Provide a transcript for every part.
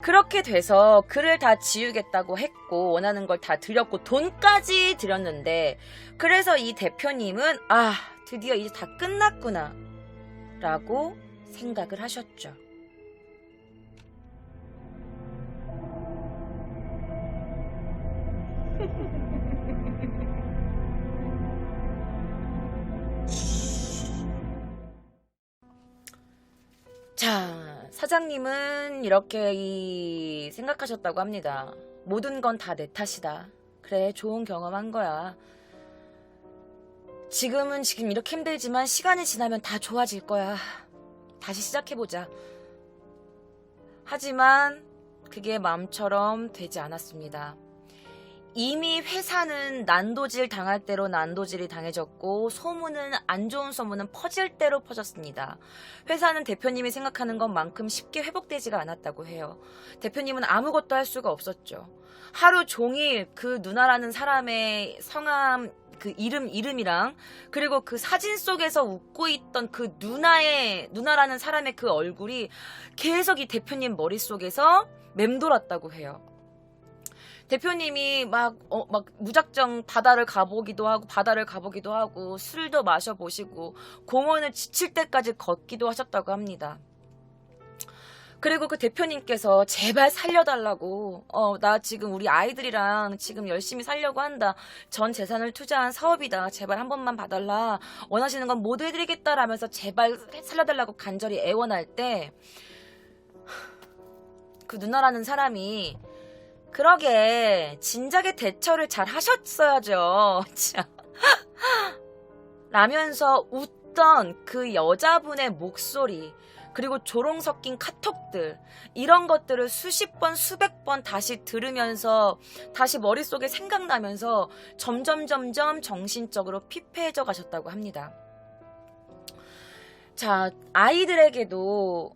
그렇게 돼서 글을 다 지우겠다고 했고 원하는 걸 다 드렸고 돈까지 드렸는데, 그래서 이 대표님은 드디어 이제 다 끝났구나 라고 생각을 하셨죠. 자, 사장님은 이렇게 생각하셨다고 합니다. 모든 건 다 내 탓이다. 그래, 좋은 경험한 거야. 지금 이렇게 힘들지만 시간이 지나면 다 좋아질 거야. 다시 시작해보자. 하지만 그게 마음처럼 되지 않았습니다. 이미 회사는 난도질 당할 대로 난도질이 당해졌고, 소문은, 안 좋은 소문은 퍼질 대로 퍼졌습니다. 회사는 대표님이 생각하는 것만큼 쉽게 회복되지가 않았다고 해요. 대표님은 아무것도 할 수가 없었죠. 하루 종일 그 누나라는 사람의 성함, 그 이름이랑, 그리고 그 사진 속에서 웃고 있던 그 누나라는 사람의 그 얼굴이 계속 이 대표님 머릿속에서 맴돌았다고 해요. 대표님이 막 무작정 바다를 가보기도 하고 술도 마셔보시고 공원을 지칠 때까지 걷기도 하셨다고 합니다. 그리고 그 대표님께서 제발 살려달라고, 나 지금 우리 아이들이랑 지금 열심히 살려고 한다. 전 재산을 투자한 사업이다. 제발 한 번만 봐달라. 원하시는 건 모두 해드리겠다라면서 제발 살려달라고 간절히 애원할 때, 그 누나라는 사람이 그러게 진작에 대처를 잘 하셨어야죠. 라면서 웃던 그 여자분의 목소리, 그리고 조롱 섞인 카톡들, 이런 것들을 수십 번 수백 번 다시 들으면서 다시 머릿속에 생각나면서 점점 정신적으로 피폐해져 가셨다고 합니다. 자, 아이들에게도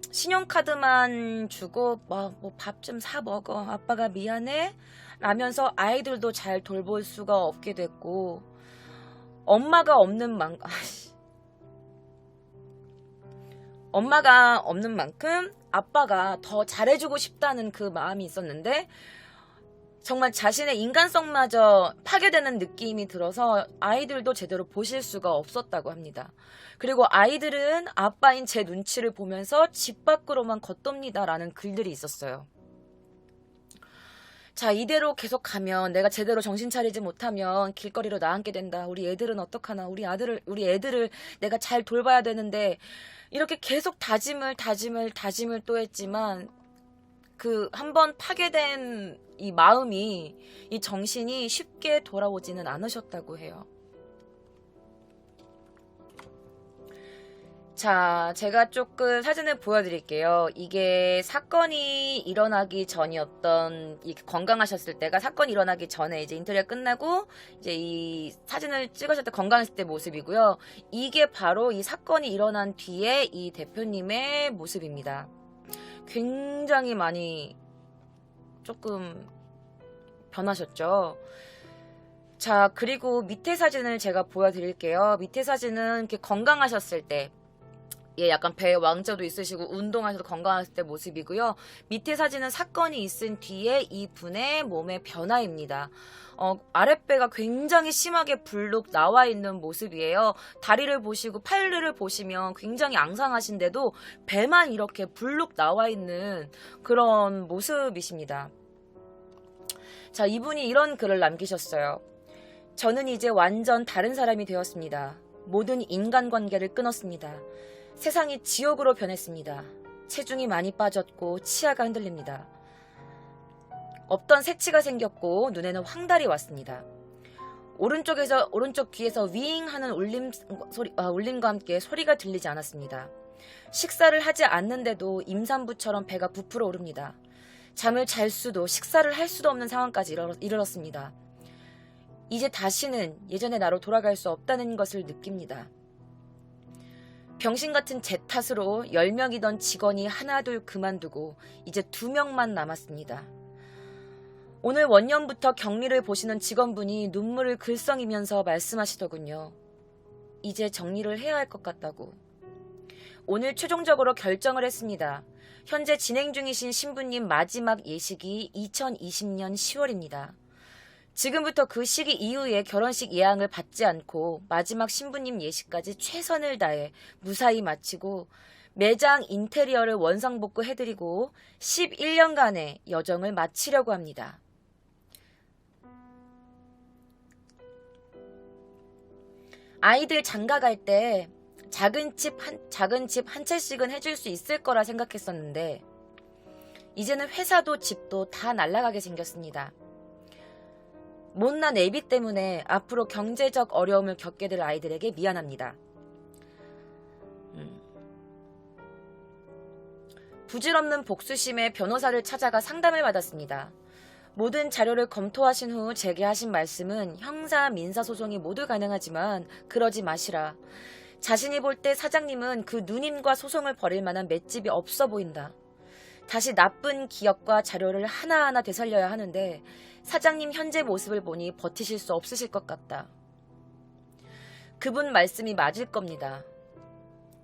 신용카드만 주고 뭐 밥 좀 사 먹어, 아빠가 미안해 라면서 아이들도 잘 돌볼 수가 없게 됐고, 엄마가 없는 만큼 아빠가 더 잘해주고 싶다는 그 마음이 있었는데, 정말 자신의 인간성마저 파괴되는 느낌이 들어서 아이들도 제대로 보실 수가 없었다고 합니다. 그리고 아이들은 아빠인 제 눈치를 보면서 집 밖으로만 걷돕니다 라는 글들이 있었어요. 자, 이대로 계속 가면, 내가 제대로 정신 차리지 못하면 길거리로 나앉게 된다. 우리 애들은 어떡하나. 우리 애들을 내가 잘 돌봐야 되는데, 이렇게 계속 다짐을 또 했지만, 그 한번 파괴된 이 마음이, 이 정신이 쉽게 돌아오지는 않으셨다고 해요. 자, 제가 조금 사진을 보여드릴게요. 이게 사건이 일어나기 전이었던, 건강하셨을 때가, 사건이 일어나기 전에 이제 인터뷰가 끝나고 이제 이 사진을 찍으셨을 때 건강했을 때 모습이고요. 이게 바로 이 사건이 일어난 뒤에 이 대표님의 모습입니다. 굉장히 많이 조금 변하셨죠. 자, 그리고 밑에 사진을 제가 보여드릴게요. 밑에 사진은 이렇게 건강하셨을 때, 약간 배에 왕자도 있으시고 운동하셔도 건강하실 때 모습이고요. 밑에 사진은 사건이 있은 뒤에 이분의 몸의 변화입니다. 아랫배가 굉장히 심하게 불룩 나와 있는 모습이에요. 다리를 보시고 팔을 보시면 굉장히 앙상하신데도 배만 이렇게 불룩 나와 있는 그런 모습이십니다. 자, 이분이 이런 글을 남기셨어요. 저는 이제 완전 다른 사람이 되었습니다. 모든 인간관계를 끊었습니다. 세상이 지옥으로 변했습니다. 체중이 많이 빠졌고 치아가 흔들립니다. 없던 새치가 생겼고 눈에는 황달이 왔습니다. 오른쪽 귀에서 윙 하는 울림과 함께 소리가 들리지 않았습니다. 식사를 하지 않는데도 임산부처럼 배가 부풀어 오릅니다. 잠을 잘 수도 식사를 할 수도 없는 상황까지 이르렀습니다. 이제 다시는 예전의 나로 돌아갈 수 없다는 것을 느낍니다. 병신 같은 제 탓으로 10명이던 직원이 하나둘 그만두고 이제 2명만 남았습니다. 오늘 원년부터 격리를 보시는 직원분이 눈물을 글썽이면서 말씀하시더군요. 이제 정리를 해야 할 것 같다고. 오늘 최종적으로 결정을 했습니다. 현재 진행 중이신 신부님 마지막 예식이 2020년 10월입니다. 지금부터 그 시기 이후에 결혼식 예양을 받지 않고 마지막 신부님 예식까지 최선을 다해 무사히 마치고 매장 인테리어를 원상복구 해드리고 11년간의 여정을 마치려고 합니다. 아이들 장가 갈 때 작은 집 한 채씩은 해줄 수 있을 거라 생각했었는데 이제는 회사도 집도 다 날아가게 생겼습니다. 못난 애비 때문에 앞으로 경제적 어려움을 겪게 될 아이들에게 미안합니다. 부질없는 복수심에 변호사를 찾아가 상담을 받았습니다. 모든 자료를 검토하신 후 제게 하신 말씀은 형사, 민사소송이 모두 가능하지만 그러지 마시라. 자신이 볼 때 사장님은 그 누님과 소송을 벌일 만한 맷집이 없어 보인다. 다시 나쁜 기억과 자료를 하나하나 되살려야 하는데 사장님 현재 모습을 보니 버티실 수 없으실 것 같다. 그분 말씀이 맞을 겁니다.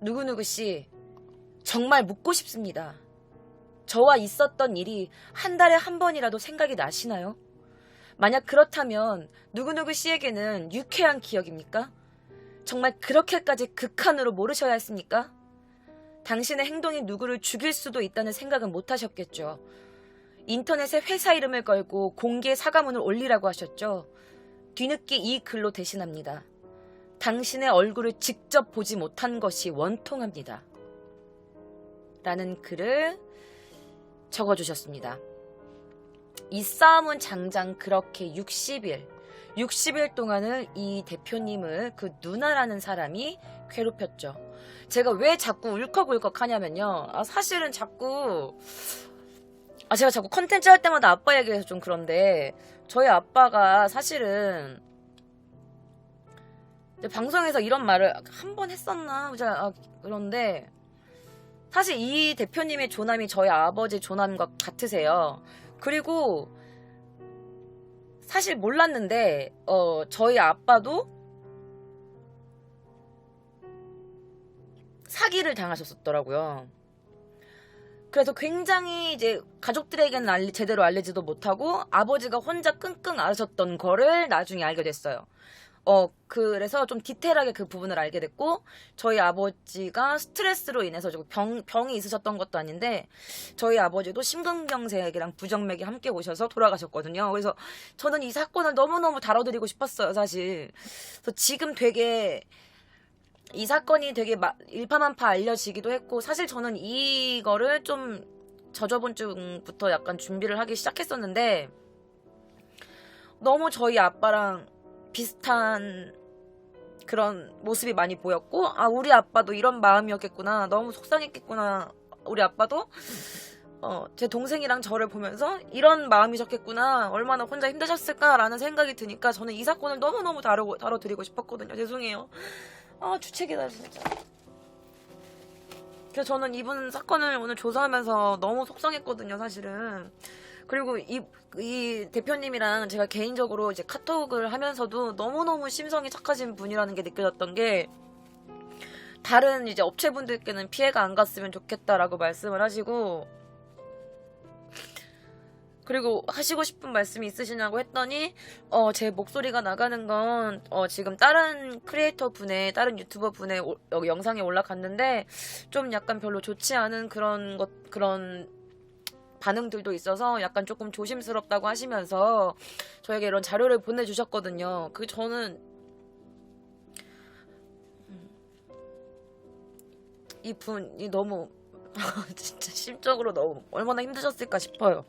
누구누구 씨, 정말 묻고 싶습니다. 저와 있었던 일이 한 달에 한 번이라도 생각이 나시나요? 만약 그렇다면 누구누구 씨에게는 유쾌한 기억입니까? 정말 그렇게까지 극한으로 모르셔야 했습니까? 당신의 행동이 누구를 죽일 수도 있다는 생각은 못 하셨겠죠. 인터넷에 회사 이름을 걸고 공개 사과문을 올리라고 하셨죠. 뒤늦게 이 글로 대신합니다. 당신의 얼굴을 직접 보지 못한 것이 원통합니다. 라는 글을 적어주셨습니다. 이 싸움은 장장 그렇게 60일 동안을 이 대표님을 그 누나라는 사람이 괴롭혔죠. 제가 왜 자꾸 울컥울컥 하냐면요. 사실은 제가 자꾸 컨텐츠 할 때마다 아빠 얘기해서 좀 그런데 저희 아빠가 사실은 방송에서 이런 말을 한 번 했었나? 그런데 사실 이 대표님의 조남이 저희 아버지 조남과 같으세요. 그리고 사실 몰랐는데 저희 아빠도 사기를 당하셨었더라고요. 그래서 굉장히 이제 가족들에게는 제대로 알리지도 못하고 아버지가 혼자 끙끙 앓으셨던 거를 나중에 알게 됐어요. 그래서 좀 디테일하게 그 부분을 알게 됐고, 저희 아버지가 스트레스로 인해서 병이 있으셨던 것도 아닌데, 저희 아버지도 심근경색이랑 부정맥이 함께 오셔서 돌아가셨거든요. 그래서 저는 이 사건을 너무너무 다뤄드리고 싶었어요, 사실. 그래서 지금 되게, 이 사건이 되게 일파만파 알려지기도 했고, 사실 저는 이거를 좀 저저번 주부터 약간 준비를 하기 시작했었는데, 너무 저희 아빠랑 비슷한 그런 모습이 많이 보였고, 우리 아빠도 이런 마음이었겠구나, 너무 속상했겠구나, 우리 아빠도 제 동생이랑 저를 보면서 이런 마음이셨겠구나, 얼마나 혼자 힘드셨을까라는 생각이 드니까 저는 이 사건을 너무너무 다뤄드리고 싶었거든요. 죄송해요. 주책이다 진짜. 그래서 저는 이분 사건을 오늘 조사하면서 너무 속상했거든요, 사실은. 그리고 이 대표님이랑 제가 개인적으로 이제 카톡을 하면서도 너무너무 심성이 착하신 분이라는 게 느껴졌던 게, 다른 이제 업체분들께는 피해가 안 갔으면 좋겠다라고 말씀을 하시고, 그리고 하시고 싶은 말씀이 있으시냐고 했더니 제 목소리가 나가는 건 지금 다른 크리에이터 분의, 다른 유튜버 분의 영상에 올라갔는데 좀 약간 별로 좋지 않은 그런 반응들도 있어서 약간 조금 조심스럽다고 하시면서 저에게 이런 자료를 보내주셨거든요. 저는 이 분이 너무 진짜 심적으로 너무 얼마나 힘드셨을까 싶어요.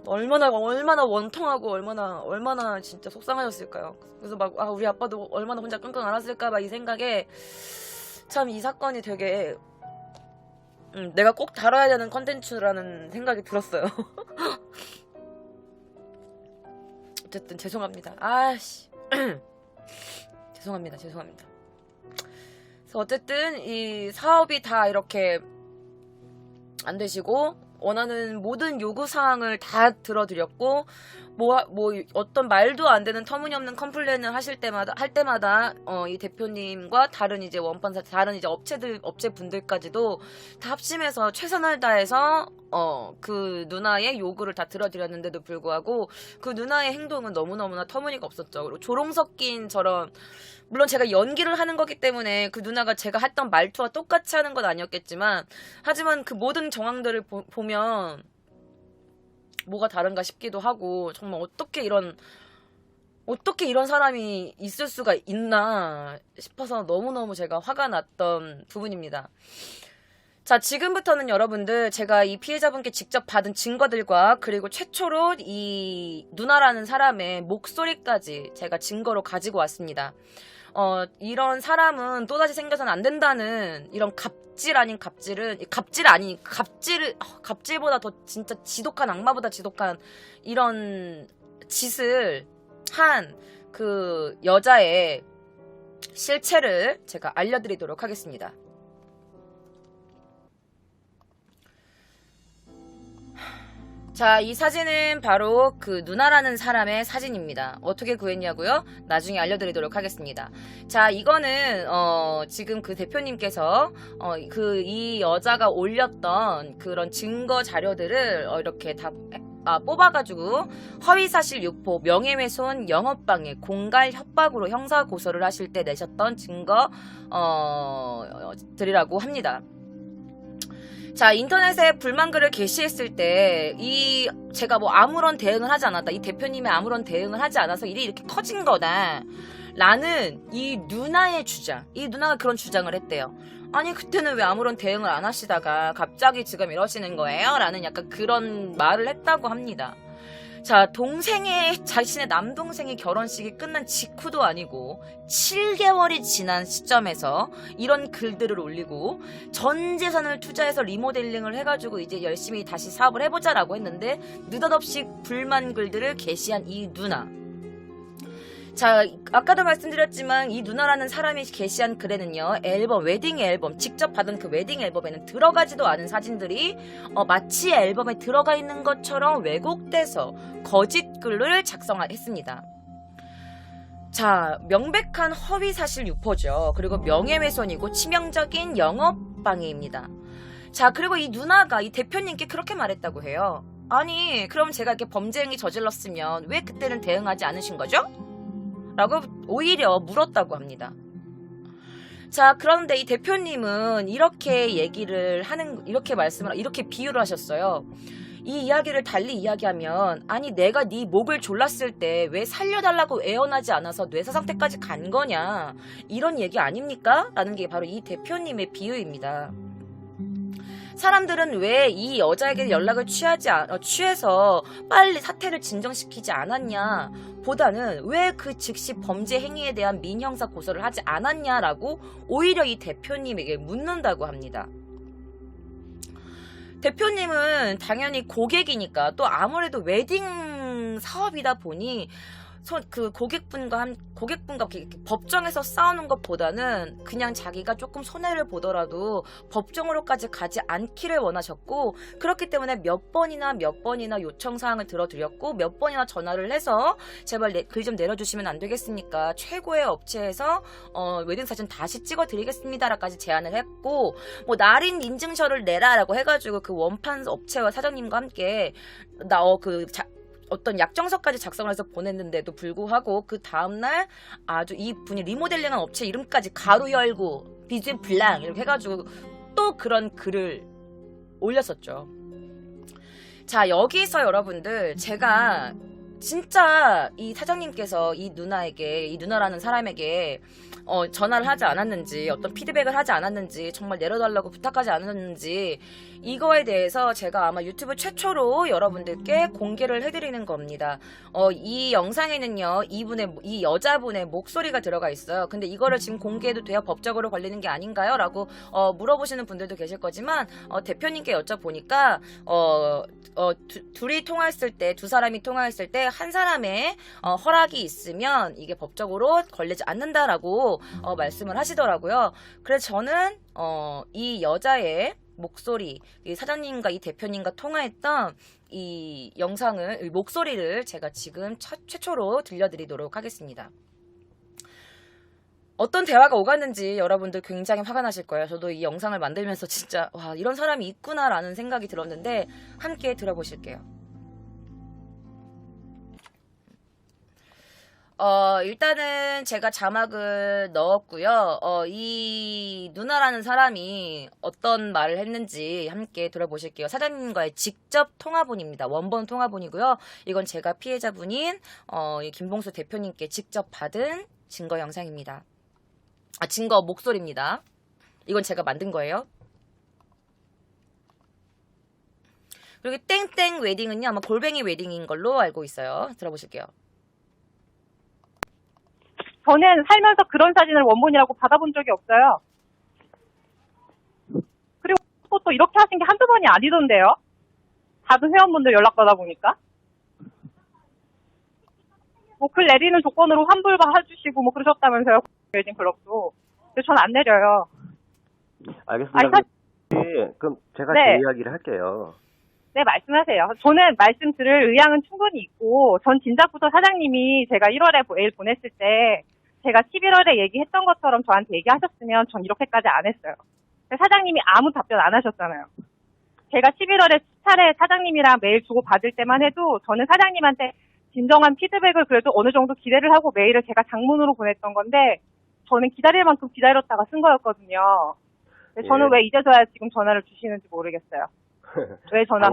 얼마나 원통하고 얼마나 진짜 속상하셨을까요? 그래서 우리 아빠도 얼마나 혼자 끙끙 앓았을까 이 생각에 참 이 사건이 되게 내가 꼭 다뤄야 되는 컨텐츠라는 생각이 들었어요. 어쨌든 죄송합니다. 죄송합니다. 그래서 어쨌든 이 사업이 다 이렇게 안 되시고 원하는 모든 요구사항을 다 들어드렸고 어떤 말도 안 되는 터무니없는 컴플레인을 할 때마다, 이 대표님과 다른 이제 다른 이제 업체분들까지도 다 합심해서 최선을 다해서, 그 누나의 요구를 다 들어드렸는데도 불구하고, 그 누나의 행동은 너무너무나 터무니가 없었죠. 그리고 조롱 섞인 저런, 물론 제가 연기를 하는 거기 때문에 그 누나가 제가 했던 말투와 똑같이 하는 건 아니었겠지만, 하지만 그 모든 정황들을 보면, 뭐가 다른가 싶기도 하고, 정말 어떻게 이런 사람이 있을 수가 있나 싶어서 너무너무 제가 화가 났던 부분입니다. 자, 지금부터는 여러분들 제가 이 피해자분께 직접 받은 증거들과 그리고 최초로 이 누나라는 사람의 목소리까지 제가 증거로 가지고 왔습니다. 이런 사람은 또다시 생겨서는 안 된다는 이런 갑질보다 더 진짜 지독한, 악마보다 지독한 이런 짓을 한 그 여자의 실체를 제가 알려드리도록 하겠습니다. 자, 이 사진은 바로 그 누나라는 사람의 사진입니다. 어떻게 구했냐고요? 나중에 알려드리도록 하겠습니다. 자, 이거는 지금 그 대표님께서 이 여자가 올렸던 그런 증거 자료들을 이렇게 다 뽑아가지고 허위사실 유포, 명예훼손, 영업방해, 공갈, 협박으로 형사고소를 하실 때 내셨던 증거들이라고 합니다. 자, 인터넷에 불만글을 게시했을 때 제가 아무런 대응을 하지 않았다, 이 대표님이 아무런 대응을 하지 않아서 일이 이렇게 커진 거다 라는 이 누나의 주장, 이 누나가 그런 주장을 했대요. 아니, 그때는 왜 아무런 대응을 안 하시다가 갑자기 지금 이러시는 거예요? 라는 약간 그런 말을 했다고 합니다. 자, 자신의 남동생의 결혼식이 끝난 직후도 아니고 7개월이 지난 시점에서 이런 글들을 올리고 전 재산을 투자해서 리모델링을 해가지고 이제 열심히 다시 사업을 해보자라고 했는데 느닷없이 불만 글들을 게시한 이 누나. 자, 아까도 말씀드렸지만 이 누나라는 사람이 게시한 글에는요, 웨딩 앨범, 직접 받은 그 웨딩 앨범에는 들어가지도 않은 사진들이 마치 앨범에 들어가 있는 것처럼 왜곡돼서 거짓 글을 작성했습니다. 자, 명백한 허위 사실 유포죠. 그리고 명예훼손이고 치명적인 영업방해입니다. 자, 그리고 이 누나가 이 대표님께 그렇게 말했다고 해요. 아니, 그럼 제가 이렇게 범죄 행위 저질렀으면 왜 그때는 대응하지 않으신 거죠? 라고 오히려 물었다고 합니다. 자, 그런데 이 대표님은 이렇게 이렇게 비유를 하셨어요. 이 이야기를 달리 이야기하면, 아니, 내가 네 목을 졸랐을 때 왜 살려달라고 애원하지 않아서 뇌사 상태까지 간 거냐, 이런 얘기 아닙니까? 라는 게 바로 이 대표님의 비유입니다. 사람들은 왜 이 여자에게 연락을 취해서 빨리 사태를 진정시키지 않았냐 보다는 왜 그 즉시 범죄 행위에 대한 민형사 고소를 하지 않았냐라고 오히려 이 대표님에게 묻는다고 합니다. 대표님은 당연히 고객이니까, 또 아무래도 웨딩 사업이다 보니 그 고객분과 법정에서 싸우는 것보다는 그냥 자기가 조금 손해를 보더라도 법정으로까지 가지 않기를 원하셨고, 그렇기 때문에 몇 번이나 요청사항을 들어드렸고, 몇 번이나 전화를 해서 제발 글 좀 내려주시면 안 되겠습니까? 최고의 업체에서 웨딩사진 다시 찍어드리겠습니다라까지 제안을 했고, 날인 인증서를 내라라고 해가지고 그 원판 업체와 사장님과 함께 어떤 약정서까지 작성을 해서 보냈는데도 불구하고 그 다음날 아주 이분이 리모델링한 업체 이름까지 가로 열고 비즈인 블랑 이렇게 해가지고 또 그런 글을 올렸었죠. 자, 여기서 여러분들 제가 진짜 이 사장님께서 이 누나라는 사람에게 전화를 하지 않았는지, 어떤 피드백을 하지 않았는지, 정말 내려달라고 부탁하지 않았는지, 이거에 대해서 제가 아마 유튜브 최초로 여러분들께 공개를 해드리는 겁니다. 이 영상에는요, 이 여자분의 목소리가 들어가 있어요. 근데 이거를 지금 공개해도 돼요? 법적으로 걸리는 게 아닌가요? 라고 물어보시는 분들도 계실 거지만, 대표님께 여쭤보니까 두 사람이 통화했을 때 한 사람의 허락이 있으면 이게 법적으로 걸리지 않는다라고 말씀을 하시더라고요. 그래서 저는 이 여자의 목소리, 이 사장님과 이 대표님과 통화했던 이 영상을, 이 목소리를 제가 지금 최초로 들려드리도록 하겠습니다. 어떤 대화가 오갔는지 여러분들 굉장히 화가 나실 거예요. 저도 이 영상을 만들면서 진짜 와, 이런 사람이 있구나라는 생각이 들었는데 함께 들어보실게요. 일단은 제가 자막을 넣었고요. 이 누나라는 사람이 어떤 말을 했는지 함께 들어보실게요. 사장님과의 직접 통화본입니다. 원본 통화본이고요. 이건 제가 피해자분인 이 김봉수 대표님께 직접 받은 증거 영상입니다. 증거 목소리입니다. 이건 제가 만든 거예요. 그리고 땡땡 웨딩은요, 아마 골뱅이 웨딩인 걸로 알고 있어요. 들어보실게요. 저는 살면서 그런 사진을 원본이라고 받아본 적이 없어요. 그리고 또 이렇게 하신 게 한두 번이 아니던데요. 다른 회원분들 연락받아 보니까. 뭐 글 내리는 조건으로 환불 해주시고 뭐 그러셨다면서요. 웨딩클럽도. 근데 전 안 내려요. 알겠습니다. 그럼 제가 네. 제 이야기를 할게요. 네, 말씀하세요. 저는 말씀 들을 의향은 충분히 있고, 전 진작부터 사장님이 제가 1월에 메일 보냈을 때, 제가 11월에 얘기했던 것처럼 저한테 얘기하셨으면 전 이렇게까지 안 했어요. 사장님이 아무 답변 안 하셨잖아요. 제가 11월에 차례 사장님이랑 메일 주고 받을 때만 해도 저는 사장님한테 진정한 피드백을 그래도 어느 정도 기대를 하고 메일을 제가 장문으로 보냈던 건데, 저는 기다릴 만큼 기다렸다가 쓴 거였거든요. 근데 저는 왜 이제서야 지금 전화를 주시는지 모르겠어요. 왜 전화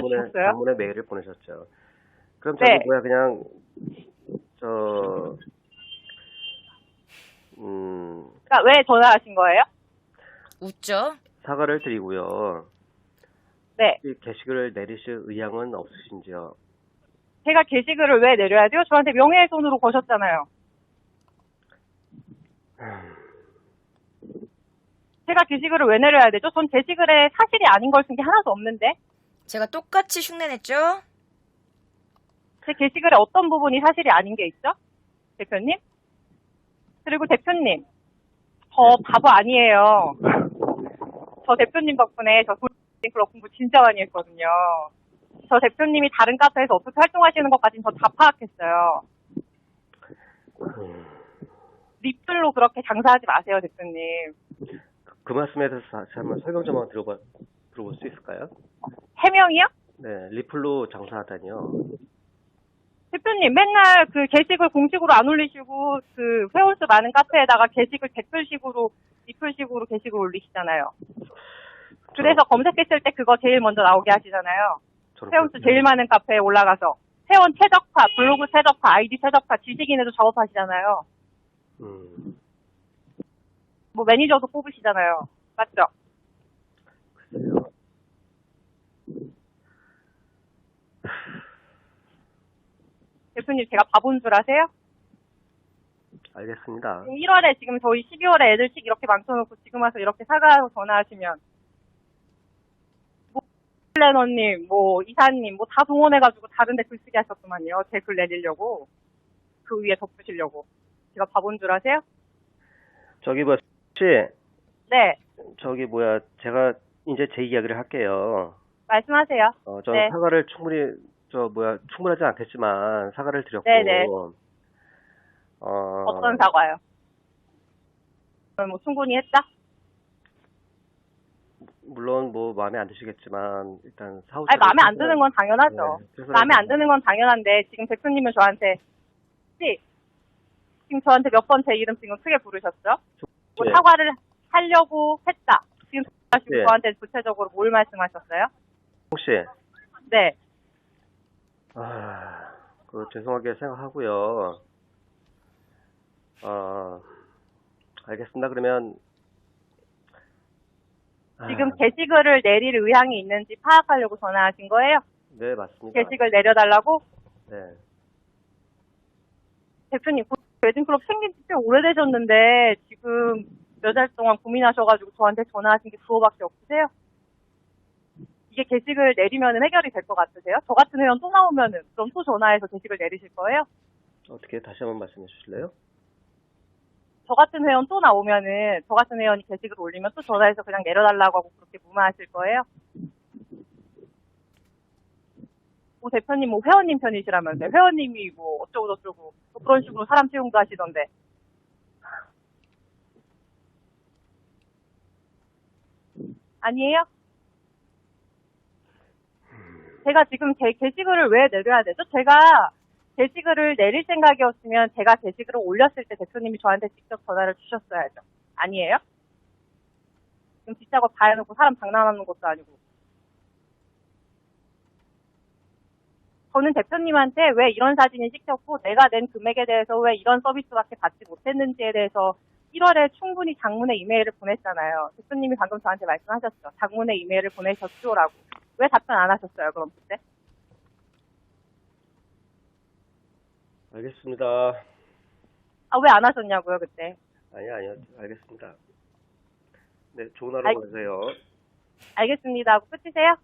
주셨어요? 장문에 메일을 보내셨죠. 그럼 네. 그냥, 그러니까 왜 전화하신 거예요? 웃죠? 사과를 드리고요. 네. 이 게시글을 내리실 의향은 없으신지요? 제가 게시글을 왜 내려야 돼요? 저한테 명예훼손으로 거셨잖아요. 제가 게시글을 왜 내려야 되죠? 전 게시글에 사실이 아닌 걸 쓴 게 하나도 없는데. 제가 똑같이 흉내냈죠? 제 게시글에 어떤 부분이 사실이 아닌 게 있죠? 대표님? 그리고 대표님, 저 바보 아니에요. 저 대표님 덕분에 저 클럽 공부 진짜 많이 했거든요. 저 대표님이 다른 카페에서 어떻게 활동하시는 것까지는 저 다 파악했어요. 리플로 그렇게 장사하지 마세요, 대표님. 그 말씀에 대해서 다시 한번 설명 좀 한번 들어볼 수 있을까요? 해명이요? 네, 리플로 장사하다니요. 대표님, 맨날 그 게시글 공식으로 안 올리시고, 그 회원수 많은 카페에다가 게시글 댓글식으로, 리플식으로 게시글 올리시잖아요. 그래서 검색했을 때 그거 제일 먼저 나오게 하시잖아요. 회원수 제일 많은 카페에 올라가서. 회원 최적화, 블로그 최적화, 아이디 최적화, 지식인에도 작업하시잖아요. 뭐 매니저도 뽑으시잖아요. 맞죠? 글쎄요. 대표님, 제가 바본 줄 아세요? 알겠습니다. 1월에 지금 저희 12월에 애들씩 이렇게 망쳐놓고 지금 와서 이렇게 사과하고 전화하시면 뭐 플래너님, 뭐 이사님, 뭐 다 동원해가지고 다른데 글쓰기 하셨더만요. 제 글 내리려고. 그 위에 덧붙이려고. 제가 바본 줄 아세요? 혹시 네. 제가 이제 제 이야기를 할게요. 말씀하세요. 저는 네. 사과를 충분하지 않겠지만 사과를 드렸고. 네네. 어떤 사과요? 뭐 충분히 했다? 물론 뭐 마음에 안 드시겠지만 일단 아니, 마음에 안 드는 건 당연하죠. 네, 마음에 안 드는 건 당연한데 지금 대표님은 저한테 지금 저한테 몇 번 제 이름 지금 크게 부르셨죠? 뭐 네. 사과를 하려고 했다. 지금 네. 저한테 구체적으로 뭘 말씀하셨어요? 혹시 네. 죄송하게 생각하고요. 알겠습니다. 그러면 지금 게시글을 내릴 의향이 있는지 파악하려고 전화하신 거예요? 네, 맞습니다. 게시글 내려달라고? 네. 대표님, 웨딩클럽 생긴 지 꽤 오래되셨는데 지금 몇 달 동안 고민하셔가지고 저한테 전화하신 게 두어밖에 없으세요? 이게 게시글 내리면 해결이 될 것 같으세요? 저 같은 회원 또 나오면은 그럼 또 전화해서 게시글 내리실 거예요? 어떻게 다시 한번 말씀해 주실래요? 저 같은 회원 또 나오면은, 저 같은 회원이 게시글 올리면 또 전화해서 그냥 내려달라고 하고 그렇게 무마하실 거예요? 뭐 대표님 뭐 회원님 편이시라면서요. 회원님이 뭐 어쩌고저쩌고 뭐 그런 식으로 사람 채용도 하시던데. 아니에요? 제가 지금 제 게시글을 왜 내려야 되죠? 제가 게시글을 내릴 생각이었으면 제가 게시글을 올렸을 때 대표님이 저한테 직접 전화를 주셨어야죠. 아니에요? 지금 뒷작업 다 해놓고 사람 장난하는 것도 아니고. 저는 대표님한테 왜 이런 사진이 찍혔고 내가 낸 금액에 대해서 왜 이런 서비스밖에 받지 못했는지에 대해서 1월에 충분히 장문의 이메일을 보냈잖아요. 대표님이 방금 저한테 말씀하셨죠. 장문의 이메일을 보내셨죠라고. 왜 답변 안 하셨어요, 그럼 그때? 알겠습니다. 아, 왜 안 하셨냐고요, 그때? 아니요. 알겠습니다. 네, 좋은 하루 보내세요. 알겠습니다 하고 끝이세요?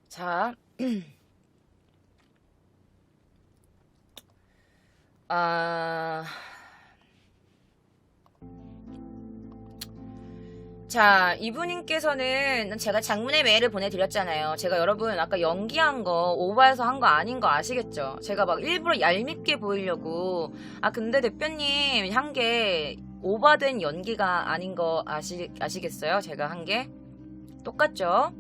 자, 자, 이분님께서는 제가 장문의 메일을 보내드렸잖아요. 제가 여러분 아까 연기한 거 오버해서 한 거 아닌 거 아시겠죠? 제가 막 일부러 얄밉게 보이려고. 근데 대표님 한 게 오버된 연기가 아닌 거 아시겠어요? 제가 한 게 똑같죠?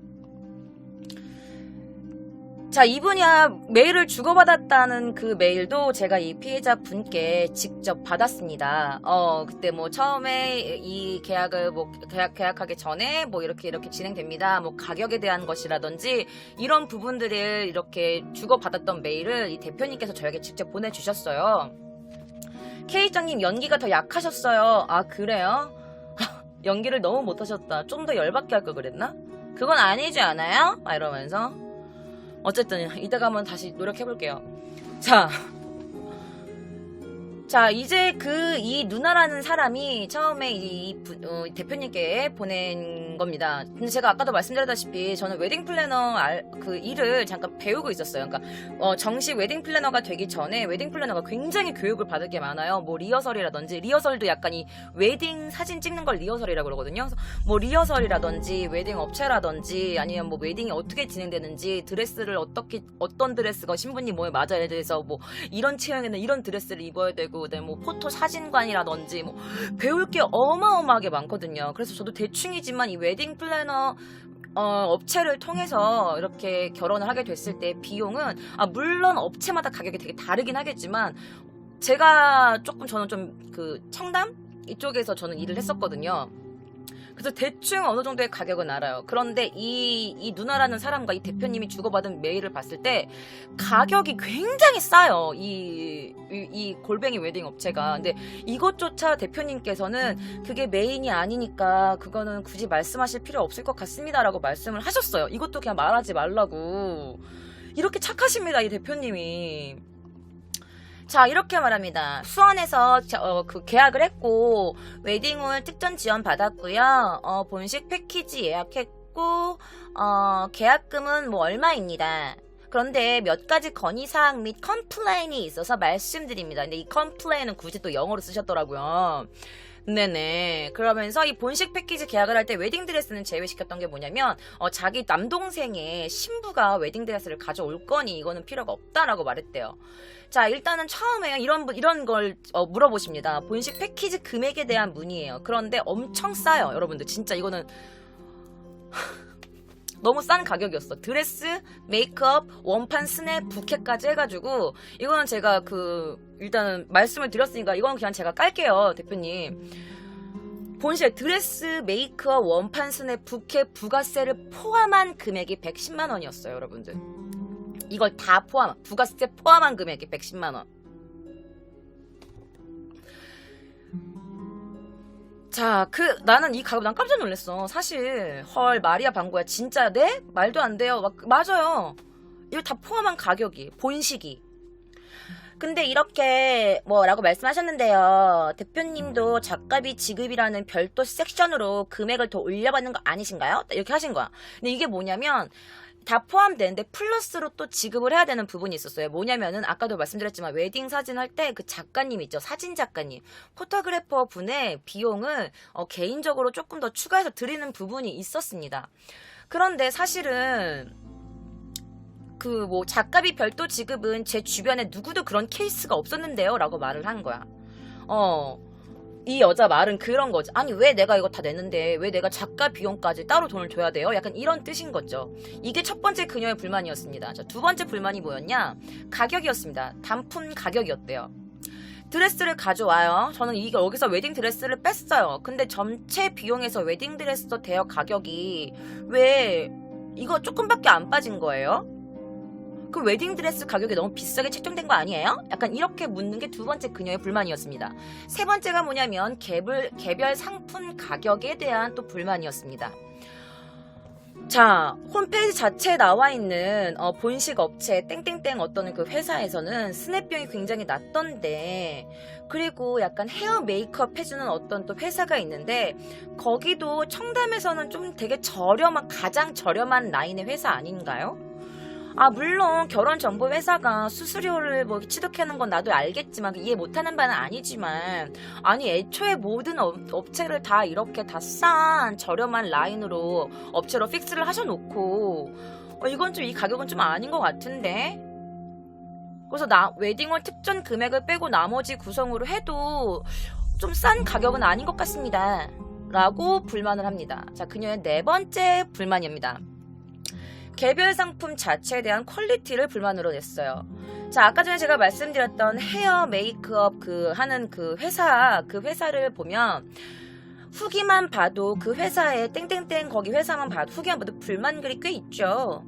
자, 이분이 메일을 주고받았다는 그 메일도 제가 이 피해자 분께 직접 받았습니다. 그때 뭐 처음에 이 계약을 뭐 계약하기 전에 뭐 이렇게 진행됩니다. 뭐 가격에 대한 것이라든지 이런 부분들을 이렇게 주고받았던 메일을 이 대표님께서 저에게 직접 보내주셨어요. K장님 연기가 더 약하셨어요. 아, 그래요? 연기를 너무 못하셨다. 좀 더 열받게 할 걸 그랬나? 그건 아니지 않아요? 이러면서. 어쨌든 이따가 한번 다시 노력해볼게요. 자, 이제 이 누나라는 사람이 처음에 대표님께 보낸 겁니다. 근데 제가 아까도 말씀드렸다시피 저는 웨딩 플래너 그 일을 잠깐 배우고 있었어요. 그러니까 정식 웨딩 플래너가 되기 전에 웨딩 플래너가 굉장히 교육을 받을 게 많아요. 뭐 리허설이라든지, 리허설도 약간 이 웨딩 사진 찍는 걸 리허설이라고 그러거든요. 그래서 뭐 리허설이라든지 웨딩 업체라든지 아니면 뭐 웨딩이 어떻게 진행되는지, 드레스를 어떤 드레스가 신부님 몸에 맞아야 돼서 뭐 이런 체형에는 이런 드레스를 입어야 되고, 뭐 포토 사진관이라든지 뭐 배울 게 어마어마하게 많거든요. 그래서 저도 대충이지만 이 웨딩 플래너 업체를 통해서 이렇게 결혼을 하게 됐을 때 비용은 물론 업체마다 가격이 되게 다르긴 하겠지만 저는 좀 그 청담 이쪽에서 저는 일을 했었거든요. 그래서 대충 어느 정도의 가격은 알아요. 그런데 이 누나라는 사람과 이 대표님이 주고받은 메일을 봤을 때 가격이 굉장히 싸요. 이 골뱅이 웨딩 업체가. 근데 이것조차 대표님께서는 그게 메인이 아니니까 그거는 굳이 말씀하실 필요 없을 것 같습니다라고 말씀을 하셨어요. 이것도 그냥 말하지 말라고. 이렇게 착하십니다, 이 대표님이. 자, 이렇게 말합니다. 수원에서 그 계약을 했고 웨딩홀 특전 지원 받았고요. 본식 패키지 예약했고 계약금은 뭐 얼마입니다. 그런데 몇 가지 건의사항 및 컴플레인이 있어서 말씀드립니다. 근데 이 컴플레인은 굳이 또 영어로 쓰셨더라고요. 네네. 그러면서 이 본식 패키지 계약을 할 때 웨딩드레스는 제외시켰던 게 뭐냐면 자기 남동생의 신부가 웨딩드레스를 가져올 거니 이거는 필요가 없다라고 말했대요. 자, 일단은 처음에 이런 걸 물어보십니다. 본식 패키지 금액에 대한 문의예요. 그런데 엄청 싸요, 여러분들. 진짜 이거는 너무 싼 가격이었어. 드레스, 메이크업, 원판 스냅, 부케까지 해가지고 이거는 제가 일단은 말씀을 드렸으니까 이건 그냥 제가 깔게요, 대표님. 본실 드레스, 메이크업, 원판 스냅, 부케, 부가세를 포함한 금액이 110만 원이었어요, 여러분들. 이걸 다 부가세 포함한 금액이 110만 원. 자, 나는 이 가격 난 깜짝 놀랐어. 사실 헐, 마리아 방구야. 진짜 네? 말도 안 돼요. 맞아요. 이거 다 포함한 가격이, 본식이. 근데 이렇게 뭐라고 말씀하셨는데요. 대표님도 작가비 지급이라는 별도 섹션으로 금액을 더 올려받는 거 아니신가요? 이렇게 하신 거야. 근데 이게 뭐냐면 다 포함되는데 플러스로 또 지급을 해야 되는 부분이 있었어요. 뭐냐면은 아까도 말씀드렸지만 웨딩 사진 할 때 그 작가님 있죠. 사진 작가님. 포토그래퍼 분의 비용을 개인적으로 조금 더 추가해서 드리는 부분이 있었습니다. 그런데 사실은 그 뭐 작가비 별도 지급은 제 주변에 누구도 그런 케이스가 없었는데요 라고 말을 한 거야. 이 여자 말은 그런 거지. 아니 왜 내가 이거 다 냈는데 왜 내가 작가 비용까지 따로 돈을 줘야 돼요? 약간 이런 뜻인 거죠. 이게 첫 번째 그녀의 불만이었습니다. 자, 두 번째 불만이 뭐였냐? 가격이었습니다. 단품 가격이었대요. 드레스를 가져와요. 저는 이게 여기서 웨딩 드레스를 뺐어요. 근데 전체 비용에서 웨딩 드레스 대여 가격이 왜 이거 조금밖에 안 빠진 거예요? 그 웨딩드레스 가격이 너무 비싸게 책정된 거 아니에요? 약간 이렇게 묻는 게 두 번째 그녀의 불만이었습니다. 세 번째가 뭐냐면 개별 상품 가격에 대한 또 불만이었습니다. 자, 홈페이지 자체에 나와 있는 본식 업체 땡땡땡 어떤 그 회사에서는 스냅병이 굉장히 낮던데, 그리고 약간 헤어 메이크업 해주는 어떤 또 회사가 있는데 거기도 청담에서는 좀 되게 가장 저렴한 라인의 회사 아닌가요? 아, 물론 결혼정보회사가 수수료를 뭐 취득하는 건 나도 알겠지만 이해 못하는 바는 아니지만, 아니 애초에 모든 업체를 다 이렇게 다 싼 저렴한 라인으로 업체로 픽스를 하셔놓고 이건 좀 이 가격은 좀 아닌 것 같은데. 그래서 웨딩홀 특전 금액을 빼고 나머지 구성으로 해도 좀 싼 가격은 아닌 것 같습니다 라고 불만을 합니다. 자, 그녀의 네 번째 불만입니다. 개별 상품 자체에 대한 퀄리티를 불만으로 냈어요. 자, 아까 전에 제가 말씀드렸던 헤어 메이크업 하는 그 회사를 보면 후기만 봐도 그 회사의 땡땡땡 거기 회사만 봐도 후기만 봐도 불만글이 꽤 있죠.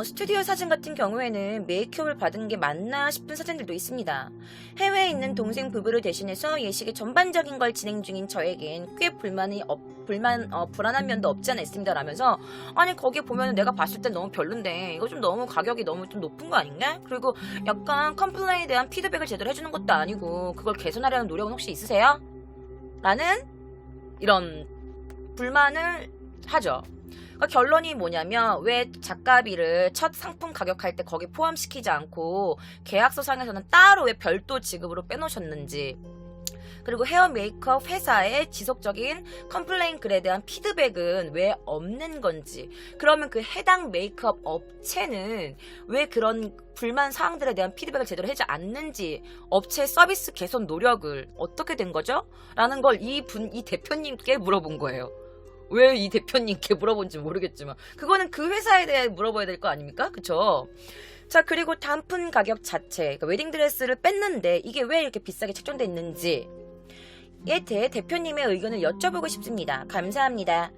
스튜디오 사진 같은 경우에는 메이크업을 받은 게 맞나 싶은 사진들도 있습니다. 해외에 있는 동생 부부를 대신해서 예식의 전반적인 걸 진행 중인 저에겐 꽤 불안한 면도 없지 않아 있습니다 라면서, 아니 거기 보면은 내가 봤을 땐 너무 별론데 이거 좀 너무 가격이 너무 좀 높은 거 아닌가? 그리고 약간 컴플레인에 대한 피드백을 제대로 해주는 것도 아니고 그걸 개선하려는 노력은 혹시 있으세요? 라는 이런 불만을 하죠. 그러니까 결론이 뭐냐면 왜 작가비를 첫 상품 가격할 때 거기 포함시키지 않고 계약서상에서는 따로 왜 별도 지급으로 빼놓으셨는지, 그리고 헤어 메이크업 회사의 지속적인 컴플레인 글에 대한 피드백은 왜 없는 건지, 그러면 그 해당 메이크업 업체는 왜 그런 불만 사항들에 대한 피드백을 제대로 하지 않는지, 업체 서비스 개선 노력을 어떻게 된 거죠? 라는 걸 이 대표님께 물어본 거예요. 왜 이 대표님께 물어본지 모르겠지만 그거는 그 회사에 대해 물어봐야 될 거 아닙니까? 그쵸? 자, 그리고 단품 가격 자체, 그러니까 웨딩드레스를 뺐는데 이게 왜 이렇게 비싸게 책정돼 있는지 에 대해 대표님의 의견을 여쭤보고 싶습니다. 감사합니다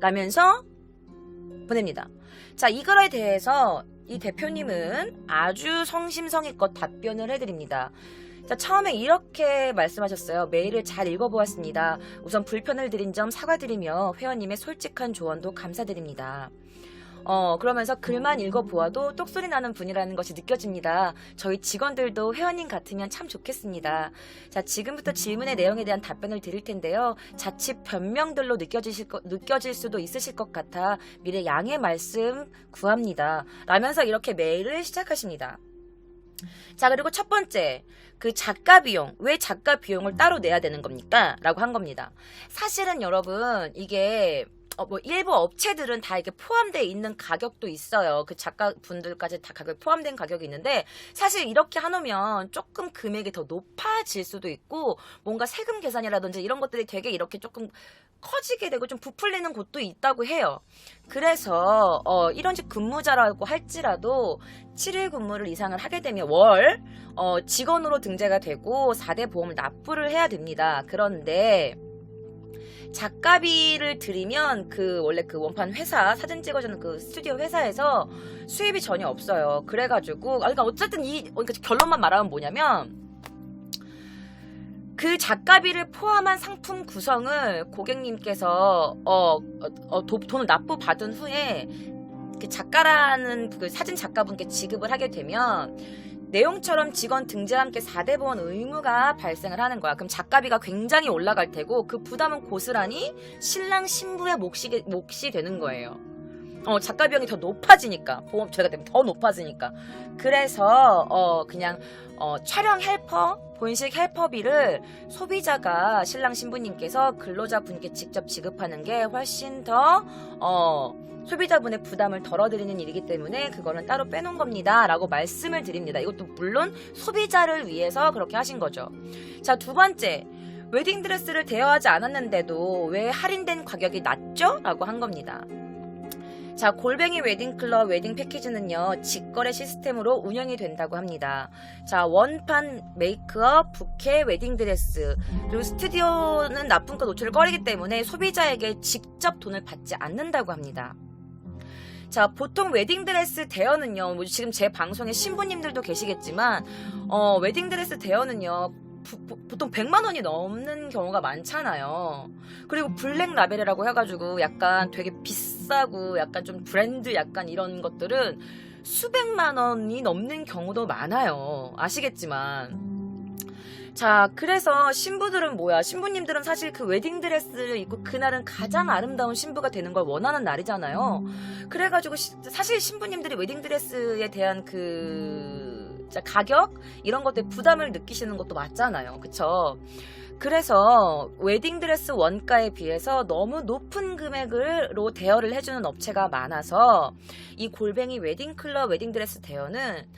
라면서 보냅니다. 자, 이거에 대해서 이 대표님은 아주 성심성의껏 답변을 해드립니다. 자, 처음에 이렇게 말씀하셨어요. 메일을 잘 읽어보았습니다. 우선 불편을 드린 점 사과드리며 회원님의 솔직한 조언도 감사드립니다. 그러면서 글만 읽어보아도 똑소리 나는 분이라는 것이 느껴집니다. 저희 직원들도 회원님 같으면 참 좋겠습니다. 자, 지금부터 질문의 내용에 대한 답변을 드릴 텐데요. 자칫 변명들로 느껴질 수도 있으실 것 같아 미리 양해 말씀 구합니다. 라면서 이렇게 메일을 시작하십니다. 자, 그리고 첫 번째, 그 작가 비용, 왜 작가 비용을 따로 내야 되는 겁니까? 라고 한 겁니다. 사실은 여러분, 이게 일부 업체들은 다 이게 포함되어 있는 가격도 있어요. 그 작가분들까지 다 가격 포함된 가격이 있는데, 사실 이렇게 해놓으면 조금 금액이 더 높아질 수도 있고, 뭔가 세금 계산이라든지 이런 것들이 되게 이렇게 조금 커지게 되고 좀 부풀리는 곳도 있다고 해요. 그래서 이런 식 근무자라고 할지라도 7일 근무를 이상을 하게 되면 월 직원으로 등재가 되고 4대 보험을 납부를 해야 됩니다. 그런데 작가비를 드리면 원래 그 원판 회사, 사진 찍어주는 그 스튜디오 회사에서 수입이 전혀 없어요. 그래가지고, 그러니까 어쨌든 그러니까 결론만 말하면 뭐냐면, 그 작가비를 포함한 상품 구성을 고객님께서, 돈을 납부받은 후에 그 작가라는 그 사진 작가분께 지급을 하게 되면, 내용처럼 직원 등재와 함께 4대 보원 의무가 발생을 하는 거야. 그럼 작가비가 굉장히 올라갈 테고 그 부담은 고스란히 신랑 신부의 몫이 되는 거예요. 작가 비용이 더 높아지니까, 보험 처리가 되면 더 높아지니까. 그래서 그냥 촬영 헬퍼, 본식 헬퍼비를 소비자가 신랑 신부님께서 근로자분께 직접 지급하는 게 훨씬 더 소비자분의 부담을 덜어드리는 일이기 때문에 그거는 따로 빼놓은 겁니다 라고 말씀을 드립니다. 이것도 물론 소비자를 위해서 그렇게 하신 거죠. 자, 두 번째, 웨딩드레스를 대여하지 않았는데도 왜 할인된 가격이 낮죠? 라고 한 겁니다. 자, 골뱅이 웨딩클럽 웨딩 패키지는요, 직거래 시스템으로 운영이 된다고 합니다. 자, 원판 메이크업, 부케, 웨딩드레스, 그리고 스튜디오는 납품가 노출을 꺼리기 때문에 소비자에게 직접 돈을 받지 않는다고 합니다. 자, 보통 웨딩드레스 대여는요, 뭐 지금 제 방송에 신부님들도 계시겠지만, 웨딩드레스 대여는요, 보통 100만 원이 넘는 경우가 많잖아요. 그리고 블랙 라벨이라고 해가지고 약간 되게 비싸고 약간 좀 브랜드 약간 이런 것들은 수백만 원이 넘는 경우도 많아요. 아시겠지만. 자, 그래서 신부들은 뭐야? 신부님들은 사실 그 웨딩드레스를 입고 그날은 가장 아름다운 신부가 되는 걸 원하는 날이잖아요. 그래가지고 사실 신부님들이 웨딩드레스에 대한 가격? 이런 것들 부담을 느끼시는 것도 맞잖아요. 그쵸? 그래서 웨딩드레스 원가에 비해서 너무 높은 금액으로 대여를 해주는 업체가 많아서 이 골뱅이 웨딩클럽 웨딩드레스 대여는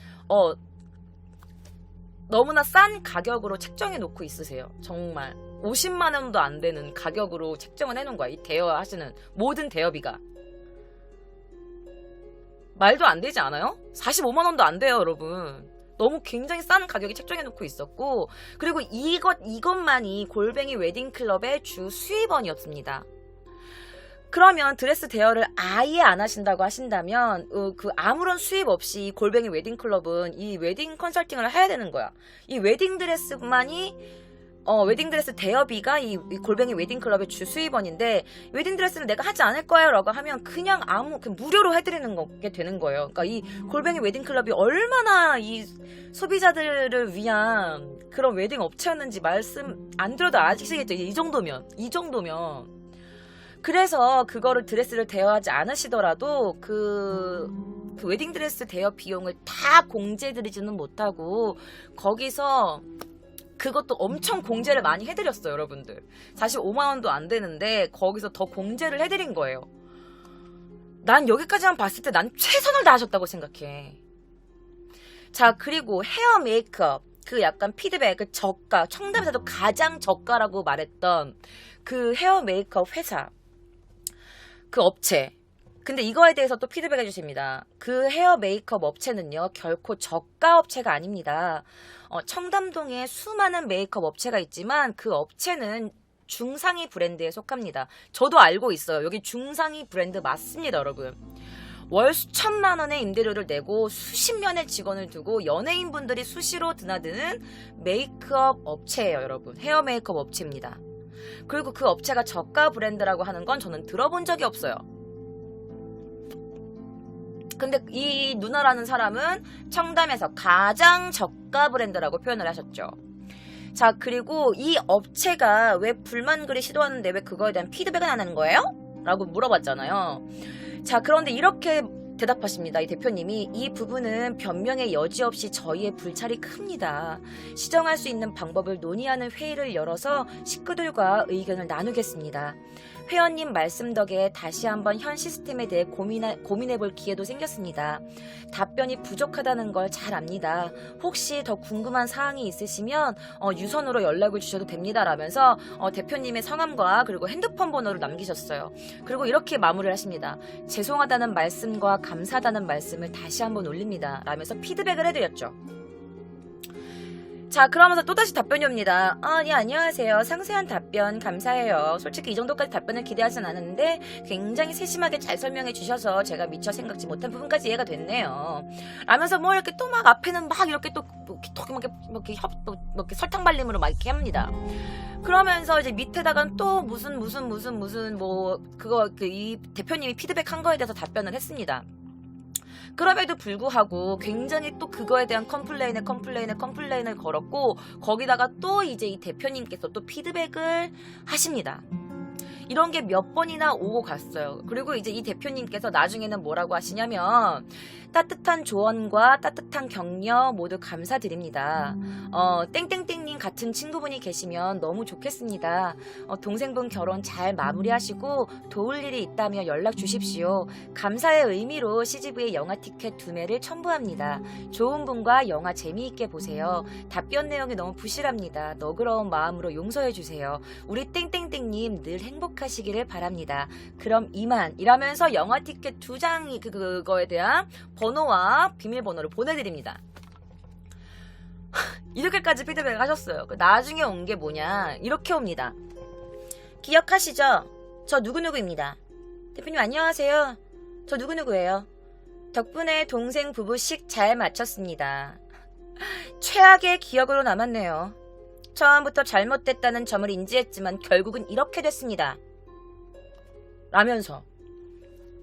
너무나 싼 가격으로 책정해 놓고 있으세요. 정말 50만 원도 안 되는 가격으로 책정을 해놓은 거야. 이 대여하시는 모든 대여비가. 말도 안 되지 않아요? 45만 원도 안 돼요, 여러분. 너무 굉장히 싼 가격에 책정해 놓고 있었고, 그리고 이것만이 골뱅이 웨딩클럽의 주 수입원이었습니다. 그러면 드레스 대여를 아예 안 하신다고 하신다면 아무런 수입 없이 골뱅이 웨딩클럽은 이 웨딩 컨설팅을 해야 되는 거야. 이 웨딩드레스만이 웨딩드레스 대여비가 이 골뱅이 웨딩클럽의 주 수입원인데, 웨딩드레스를 내가 하지 않을 거예요 라고 하면 그냥 무료로 해드리는 게 되는 거예요. 그러니까 이 골뱅이 웨딩클럽이 얼마나 이 소비자들을 위한 그런 웨딩 업체였는지 말씀 안 드려도 아시겠죠? 이 정도면. 그래서 그거를 드레스를 대여하지 않으시더라도 그 웨딩드레스 대여 비용을 다 공제해드리지는 못하고 거기서 그것도 엄청 공제를 많이 해드렸어요, 여러분들. 사실 5만 원도 안 되는데 거기서 더 공제를 해드린 거예요. 난 여기까지만 봤을 때 난 최선을 다하셨다고 생각해. 자, 그리고 헤어 메이크업, 약간 피드백, 저가, 청담에서도 가장 저가라고 말했던 그 헤어 메이크업 회사, 그 업체. 근데 이거에 대해서 또 피드백 해주십니다. 그 헤어 메이크업 업체는요, 결코 저가 업체가 아닙니다. 청담동에 수많은 메이크업 업체가 있지만 그 업체는 중상위 브랜드에 속합니다. 저도 알고 있어요. 여기 중상위 브랜드 맞습니다, 여러분. 월 수천만 원의 임대료를 내고 수십 명의 직원을 두고 연예인분들이 수시로 드나드는 메이크업 업체예요, 여러분. 헤어 메이크업 업체입니다. 그리고 그 업체가 저가 브랜드라고 하는 건 저는 들어본 적이 없어요. 근데 이 누나라는 사람은 청담에서 가장 저가 브랜드라고 표현을 하셨죠. 자, 그리고 이 업체가 왜 불만글이 시도하는데 왜 그거에 대한 피드백은 안 하는 거예요? 라고 물어봤잖아요. 자, 그런데 이렇게 대답하십니다. 이 대표님이, 이 부분은 변명의 여지 없이 저희의 불찰이 큽니다. 시정할 수 있는 방법을 논의하는 회의를 열어서 식구들과 의견을 나누겠습니다. 회원님 말씀 덕에 다시 한번 현 시스템에 대해 고민해볼 기회도 생겼습니다. 답변이 부족하다는 걸 잘 압니다. 혹시 더 궁금한 사항이 있으시면 유선으로 연락을 주셔도 됩니다. 라면서 대표님의 성함과 그리고 핸드폰 번호를 남기셨어요. 그리고 이렇게 마무리를 하십니다. 죄송하다는 말씀과 감사하다는 말씀을 다시 한번 올립니다. 라면서 피드백을 해드렸죠. 자, 그러면서 또다시 답변이 옵니다. 네, 안녕하세요. 상세한 답변 감사해요. 솔직히 이 정도까지 답변을 기대하진 않았는데 굉장히 세심하게 잘 설명해 주셔서 제가 미처 생각지 못한 부분까지 이해가 됐네요. 라면서 뭐 이렇게 또 막 앞에는 막 이렇게 또 이렇게 설탕 발림으로 막 이렇게 합니다. 그러면서 이제 밑에다가 또 무슨 이 대표님이 피드백한 거에 대해서 답변을 했습니다. 그럼에도 불구하고 굉장히 또 그거에 대한 컴플레인을 걸었고, 거기다가 또 이제 이 대표님께서 또 피드백을 하십니다. 이런 게 몇 번이나 오고 갔어요. 그리고 이제 이 대표님께서 나중에는 뭐라고 하시냐면, 따뜻한 조언과 따뜻한 격려 모두 감사드립니다. 땡땡땡님 같은 친구분이 계시면 너무 좋겠습니다. 동생분 결혼 잘 마무리하시고 도울 일이 있다면 연락 주십시오. 감사의 의미로 CGV의 영화 티켓 2매를 첨부합니다. 좋은 분과 영화 재미있게 보세요. 답변 내용이 너무 부실합니다. 너그러운 마음으로 용서해 주세요. 우리 땡땡땡님 늘 행복하시기를 바랍니다. 그럼 이만 이라면서 영화 티켓 2장이 그거에 대한 번호와 비밀번호를 보내드립니다. 이렇게까지 피드백을 하셨어요. 나중에 온 게 뭐냐, 이렇게 옵니다. 기억하시죠? 저 누구누구입니다. 대표님 안녕하세요. 저 누구누구예요. 덕분에 동생 부부식 잘 마쳤습니다. 최악의 기억으로 남았네요. 처음부터 잘못됐다는 점을 인지했지만 결국은 이렇게 됐습니다. 라면서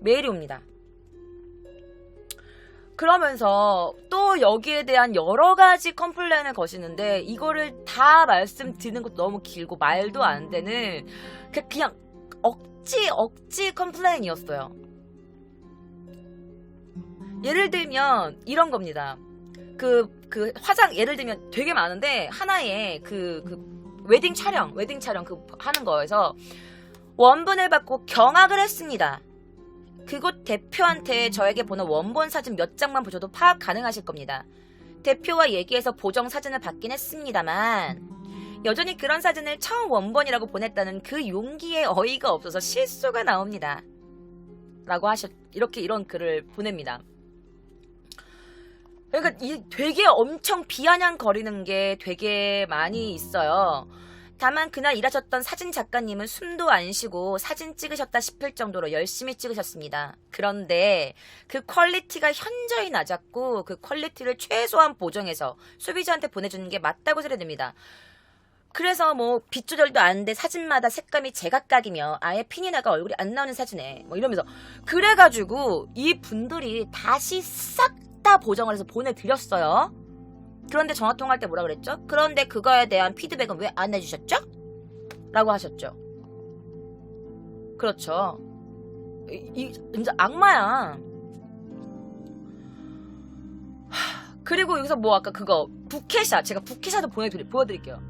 메일이 옵니다. 그러면서 또 여기에 대한 여러 가지 컴플레인을 거시는데, 이거를 다 말씀드리는 것도 너무 길고 말도 안 되는 그냥 억지 컴플레인이었어요. 예를 들면 이런 겁니다. 그 화장, 예를 들면 되게 많은데, 하나의 웨딩 촬영 하는 거에서 원본을 받고 경악을 했습니다. 그곳 대표한테 저에게 보낸 원본 사진 몇 장만 보셔도 파악 가능하실 겁니다. 대표와 얘기해서 보정 사진을 받긴 했습니다만 여전히 그런 사진을 처음 원본이라고 보냈다는 그 용기에 어이가 없어서 실수가 나옵니다. 라고 이런 글을 보냅니다. 그러니까 되게 엄청 비아냥거리는 게 되게 많이 있어요. 다만 그날 일하셨던 사진 작가님은 숨도 안 쉬고 사진 찍으셨다 싶을 정도로 열심히 찍으셨습니다. 그런데 그 퀄리티가 현저히 낮았고, 그 퀄리티를 최소한 보정해서 소비자한테 보내주는 게 맞다고 생각됩니다. 그래서 뭐 빛 조절도 안 돼 사진마다 색감이 제각각이며 아예 핀이 나가 얼굴이 안 나오는 사진에 뭐 이러면서, 그래가지고 이 분들이 다시 싹 다 보정을 해서 보내드렸어요. 그런데 전화통화할 때 뭐라 그랬죠? 그런데 그거에 대한 피드백은 왜 안 해주셨죠? 라고 하셨죠. 그렇죠. 진짜 악마야. 그리고 여기서 뭐 아까 그거 부캐샷, 제가 부캐샷을 보여드릴게요.